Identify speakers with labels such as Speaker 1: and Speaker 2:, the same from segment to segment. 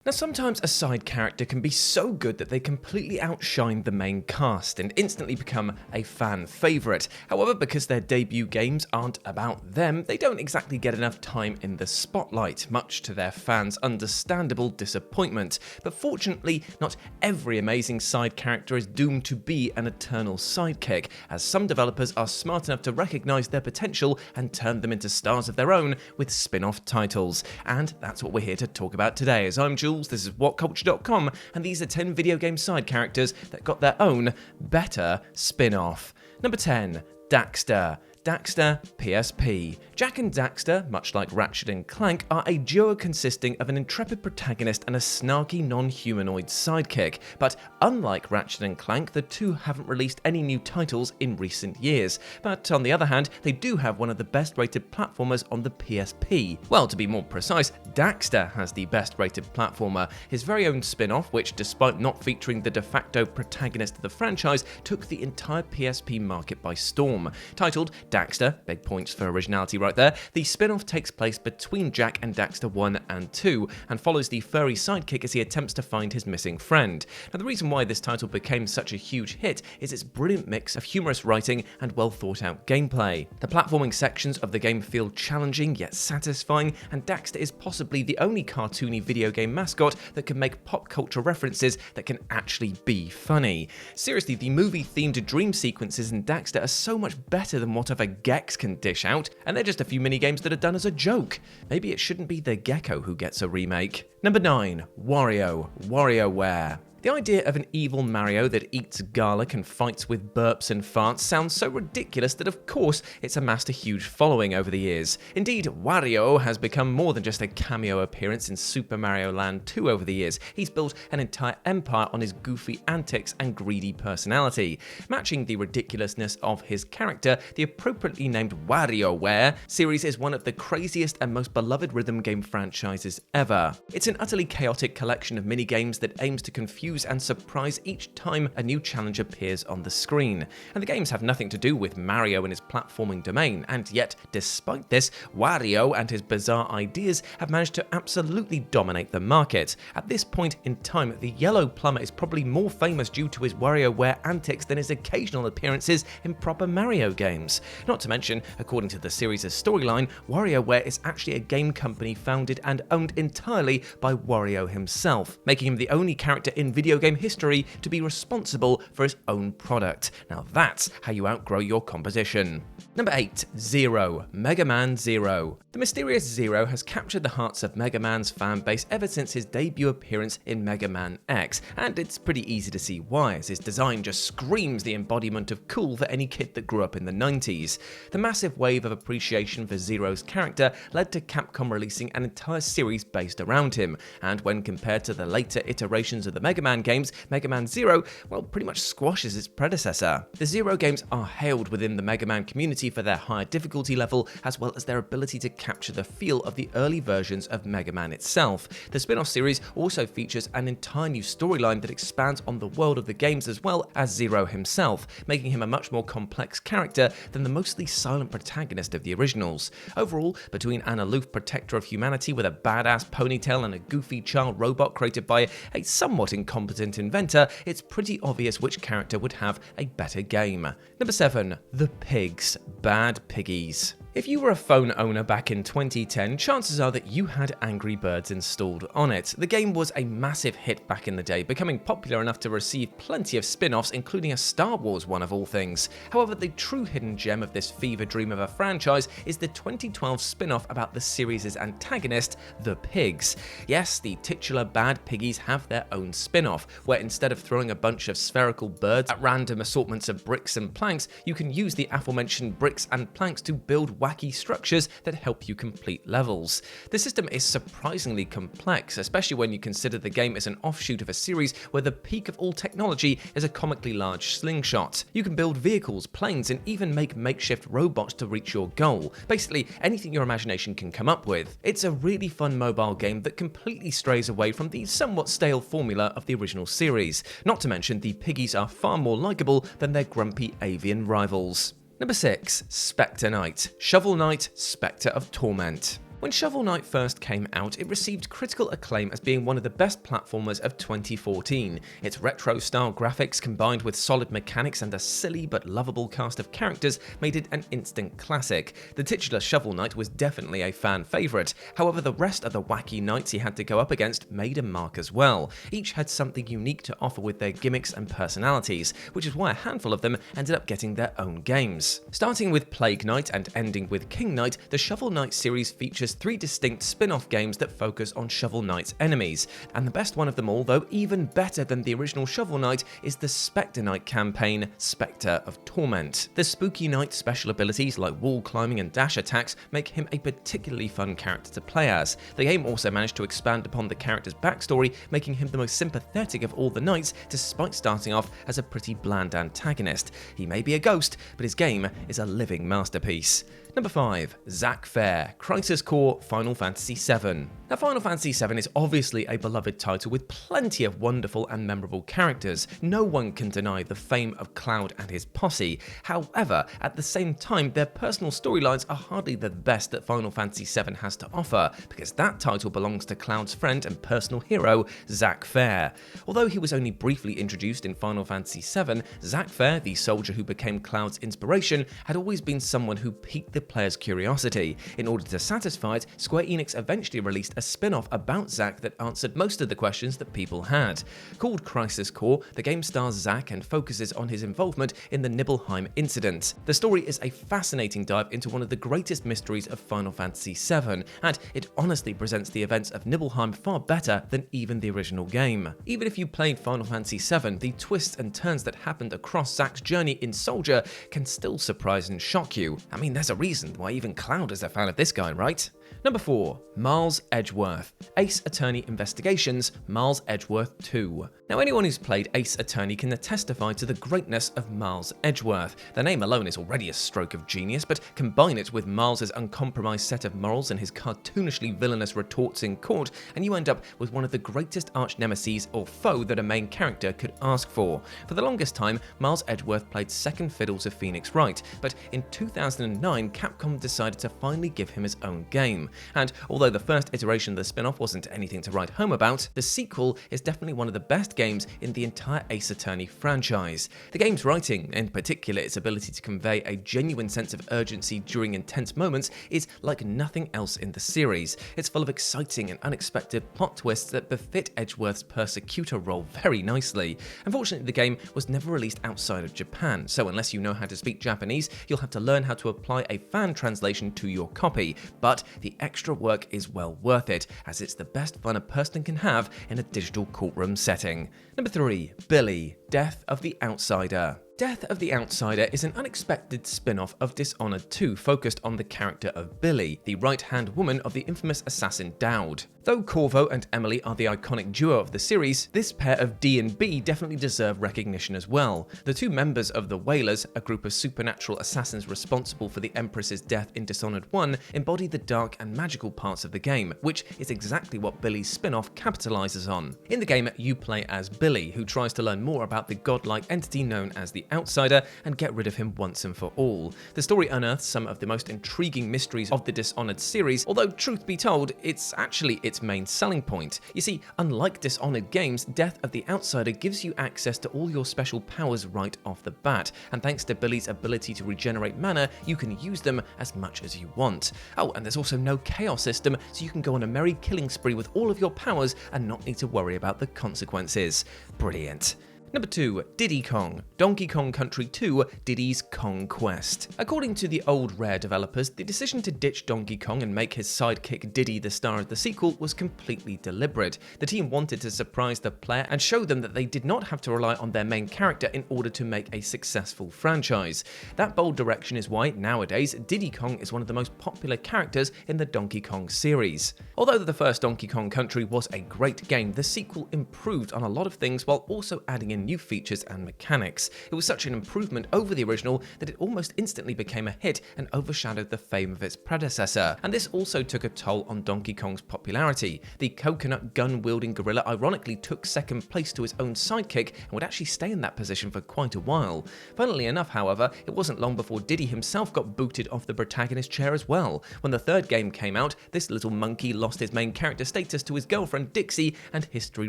Speaker 1: Now, sometimes a side character can be so good that they completely outshine the main cast and instantly become a fan favourite. However, because their debut games aren't about them, they don't exactly get enough time in the spotlight, much to their fans' understandable disappointment. But fortunately, not every amazing side character is doomed to be an eternal sidekick, as some developers are smart enough to recognise their potential and turn them into stars of their own with spin-off titles. And that's what we're here to talk about today, as I'm Jules. This is WhatCulture.com, and these are 10 video game side characters that got their own better spin-off. Number 10, DAXTER. DAXTER PSP. Jack and Daxter, much like Ratchet and Clank, are a duo consisting of an intrepid protagonist and a snarky non-humanoid sidekick. But unlike Ratchet and Clank, the two haven't released any new titles in recent years. But on the other hand, they do have one of the best rated platformers on the PSP. Well, to be more precise, Daxter has the best rated platformer. His very own spin-off, which despite not featuring the de facto protagonist of the franchise, took the entire PSP market by storm. Titled Daxter, big points for originality right there, the spin-off takes place between Jack and Daxter 1 and 2 and follows the furry sidekick as he attempts to find his missing friend. Now, the reason why this title became such a huge hit is its brilliant mix of humorous writing and well thought out gameplay. The platforming sections of the game feel challenging yet satisfying, and Daxter is possibly the only cartoony video game mascot that can make pop culture references that can actually be funny. Seriously, the movie-themed dream sequences in Daxter are so much better than whatever Gex can dish out, and they're just a few mini-games that are done as a joke. Maybe it shouldn't be the Gecko who gets a remake. Number 9, WARIO, WarioWare. The idea of an evil Mario that eats garlic and fights with burps and farts sounds so ridiculous that of course it's amassed a huge following over the years. Indeed, Wario has become more than just a cameo appearance in Super Mario Land 2 over the years. He's built an entire empire on his goofy antics and greedy personality. Matching the ridiculousness of his character, the appropriately named WarioWare series is one of the craziest and most beloved rhythm game franchises ever. It's an utterly chaotic collection of mini-games that aims to confuse and surprise each time a new challenge appears on the screen. And the games have nothing to do with Mario and his platforming domain, and yet, despite this, Wario and his bizarre ideas have managed to absolutely dominate the market. At this point in time, the Yellow Plumber is probably more famous due to his WarioWare antics than his occasional appearances in proper Mario games. Not to mention, according to the series' storyline, WarioWare is actually a game company founded and owned entirely by Wario himself, making him the only character in video game history to be responsible for his own product. Now that's how you outgrow your competition. Number 8, Zero, Mega Man Zero. The mysterious Zero has captured the hearts of Mega Man's fan base ever since his debut appearance in Mega Man X, and it's pretty easy to see why, as his design just screams the embodiment of cool for any kid that grew up in the 90s. The massive wave of appreciation for Zero's character led to Capcom releasing an entire series based around him, and when compared to the later iterations of the Mega Man games, Mega Man Zero, well, pretty much squashes its predecessor. The Zero games are hailed within the Mega Man community for their higher difficulty level, as well as their ability to capture the feel of the early versions of Mega Man itself. The spin-off series also features an entire new storyline that expands on the world of the games as well as Zero himself, making him a much more complex character than the mostly silent protagonist of the originals. Overall, between an aloof protector of humanity with a badass ponytail and a goofy child robot created by a somewhat incompetent inventor, it's pretty obvious which character would have a better game. Number 7, The Pigs, Bad Piggies. If you were a phone owner back in 2010, chances are that you had Angry Birds installed on it. The game was a massive hit back in the day, becoming popular enough to receive plenty of spin-offs, including a Star Wars one of all things. However, the true hidden gem of this fever dream of a franchise is the 2012 spin-off about the series' antagonist, the Pigs. Yes, the titular Bad Piggies have their own spin-off, where instead of throwing a bunch of spherical birds at random assortments of bricks and planks, you can use the aforementioned bricks and planks to build wacky structures that help you complete levels. The system is surprisingly complex, especially when you consider the game is an offshoot of a series where the peak of all technology is a comically large slingshot. You can build vehicles, planes, and even make makeshift robots to reach your goal. Basically, anything your imagination can come up with. It's a really fun mobile game that completely strays away from the somewhat stale formula of the original series. Not to mention, the piggies are far more likable than their grumpy avian rivals. Number 6, Spectre Knight, Shovel Knight, Spectre of Torment. When Shovel Knight first came out, it received critical acclaim as being one of the best platformers of 2014. Its retro-style graphics combined with solid mechanics and a silly but lovable cast of characters made it an instant classic. The titular Shovel Knight was definitely a fan favourite, however the rest of the wacky knights he had to go up against made a mark as well. Each had something unique to offer with their gimmicks and personalities, which is why a handful of them ended up getting their own games. Starting with Plague Knight and ending with King Knight, the Shovel Knight series features 3 distinct spin-off games that focus on Shovel Knight's enemies, and the best one of them all, though even better than the original Shovel Knight, is the Spectre Knight campaign, Spectre of Torment. The spooky Knight's special abilities like wall climbing and dash attacks make him a particularly fun character to play as. The game also managed to expand upon the character's backstory, making him the most sympathetic of all the knights, despite starting off as a pretty bland antagonist. He may be a ghost, but his game is a living masterpiece. Number 5. ZACK Fair, Crisis Core Final Fantasy VII. Now, Final Fantasy VII is obviously a beloved title with plenty of wonderful and memorable characters. No one can deny the fame of Cloud and his posse. However, at the same time, their personal storylines are hardly the best that Final Fantasy VII has to offer, because that title belongs to Cloud's friend and personal hero, ZACK Fair. Although he was only briefly introduced in Final Fantasy VII, ZACK Fair, the soldier who became Cloud's inspiration, had always been someone who piqued the player's curiosity. In order to satisfy it, Square Enix eventually released a spin-off about Zack that answered most of the questions that people had. Called Crisis Core, the game stars Zack and focuses on his involvement in the Nibelheim incident. The story is a fascinating dive into one of the greatest mysteries of Final Fantasy VII, and it honestly presents the events of Nibelheim far better than even the original game. Even if you played Final Fantasy VII, the twists and turns that happened across Zack's journey in Soldier can still surprise and shock you. I mean, there's a reason why even Cloud is a fan of this guy, right? Number 4. Miles Edgeworth, Ace Attorney Investigations, Miles Edgeworth 2. Now, anyone who's played Ace Attorney can testify to the greatness of Miles Edgeworth. The name alone is already a stroke of genius, but combine it with Miles's uncompromised set of morals and his cartoonishly villainous retorts in court, and you end up with one of the greatest arch-nemeses or foe that a main character could ask for. For the longest time, Miles Edgeworth played second fiddle to Phoenix Wright, but in 2009, Capcom decided to finally give him his own game. And although the first iteration of the spin-off wasn't anything to write home about, the sequel is definitely one of the best games in the entire Ace Attorney franchise. The game's writing, in particular its ability to convey a genuine sense of urgency during intense moments, is like nothing else in the series. It's full of exciting and unexpected plot twists that befit Edgeworth's persecutor role very nicely. Unfortunately, the game was never released outside of Japan, so unless you know how to speak Japanese, you'll have to learn how to apply a fan translation to your copy. But the extra work is well worth it, as it's the best fun a person can have in a digital courtroom setting. Number 3. BILLIE, Death of the Outsider. Death of the Outsider is an unexpected spin-off of Dishonored 2 focused on the character of BILLIE, the right-hand woman of the infamous assassin Dowd. Though Corvo and Emily are the iconic duo of the series, this pair of D and B definitely deserve recognition as well. The two members of the Whalers, a group of supernatural assassins responsible for the Empress's death in Dishonored 1, embody the dark and magical parts of the game, which is exactly what Billie's spin-off capitalizes on. In the game, you play as Billie, who tries to learn more about the godlike entity known as the Outsider and get rid of him once and for all. The story unearths some of the most intriguing mysteries of the Dishonored series, although truth be told, it's actually its main selling point. You see, unlike Dishonored games, Death of the Outsider gives you access to all your special powers right off the bat, and thanks to Billie's ability to regenerate mana, you can use them as much as you want. Oh, and there's also no chaos system, so you can go on a merry killing spree with all of your powers and not need to worry about the consequences. Brilliant. Number 2. Diddy Kong, Donkey Kong Country 2, Diddy's Kong Quest. According to the old Rare developers, the decision to ditch Donkey Kong and make his sidekick Diddy the star of the sequel was completely deliberate. The team wanted to surprise the player and show them that they did not have to rely on their main character in order to make a successful franchise. That bold direction is why, nowadays, Diddy Kong is one of the most popular characters in the Donkey Kong series. Although the first Donkey Kong Country was a great game, the sequel improved on a lot of things while also adding in in new features and mechanics. It was such an improvement over the original that it almost instantly became a hit and overshadowed the fame of its predecessor. And this also took a toll on Donkey Kong's popularity. The coconut gun-wielding gorilla ironically took second place to his own sidekick and would actually stay in that position for quite a while. Funnily enough, however, it wasn't long before Diddy himself got booted off the protagonist chair as well. When the third game came out, this little monkey lost his main character status to his girlfriend Dixie, and history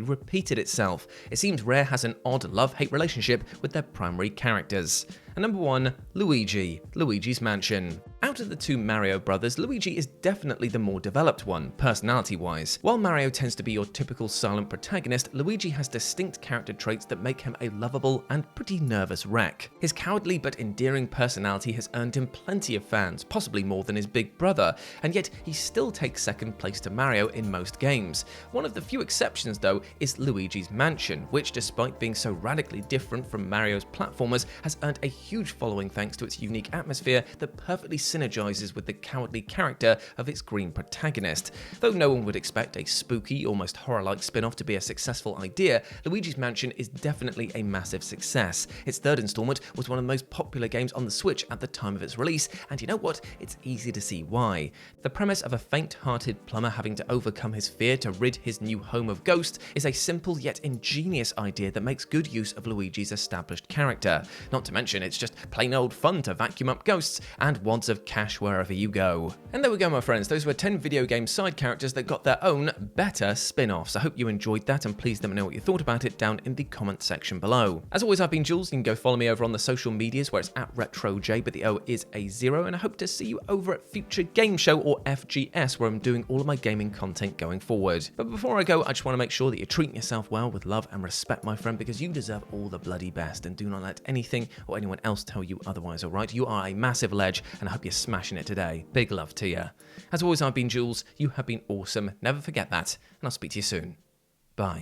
Speaker 1: repeated itself. It seems Rare has an odd love-hate relationship with their primary characters. And number 1, Luigi, Luigi's Mansion. Out of the two Mario brothers, Luigi is definitely the more developed one, personality-wise. While Mario tends to be your typical silent protagonist, Luigi has distinct character traits that make him a lovable and pretty nervous wreck. His cowardly but endearing personality has earned him plenty of fans, possibly more than his big brother, and yet he still takes second place to Mario in most games. One of the few exceptions, though, is Luigi's Mansion, which, despite being so radically different from Mario's platformers, has earned a huge following thanks to its unique atmosphere that perfectly synergizes with the cowardly character of its green protagonist. Though no one would expect a spooky, almost horror-like spin-off to be a successful idea, Luigi's Mansion is definitely a massive success. Its third installment was one of the most popular games on the Switch at the time of its release, and you know what? It's easy to see why. The premise of a faint-hearted plumber having to overcome his fear to rid his new home of ghosts is a simple yet ingenious idea that makes good use of Luigi's established character. Not to mention, it's just plain old fun to vacuum up ghosts and wads of cash wherever you go. And there we go, my friends. Those were 10 video game side characters that got their own better spin-offs. I hope you enjoyed that, and please let me know what you thought about it down in the comment section below. As always, I've been Jules. You can go follow me over on the social medias where it's at RetroJ, but the O is a 0, and I hope to see you over at Future Game Show, or FGS, where I'm doing all of my gaming content going forward. But before I go, I just want to make sure that you're treating yourself well with love and respect, my friend, because you deserve all the bloody best, and do not let anything or anyone else tell you otherwise, alright? You are a massive ledge, and I hope you're smashing it today. Big love to you. As always, I've been Jules. You have been awesome. Never forget that, and I'll speak to you soon. Bye.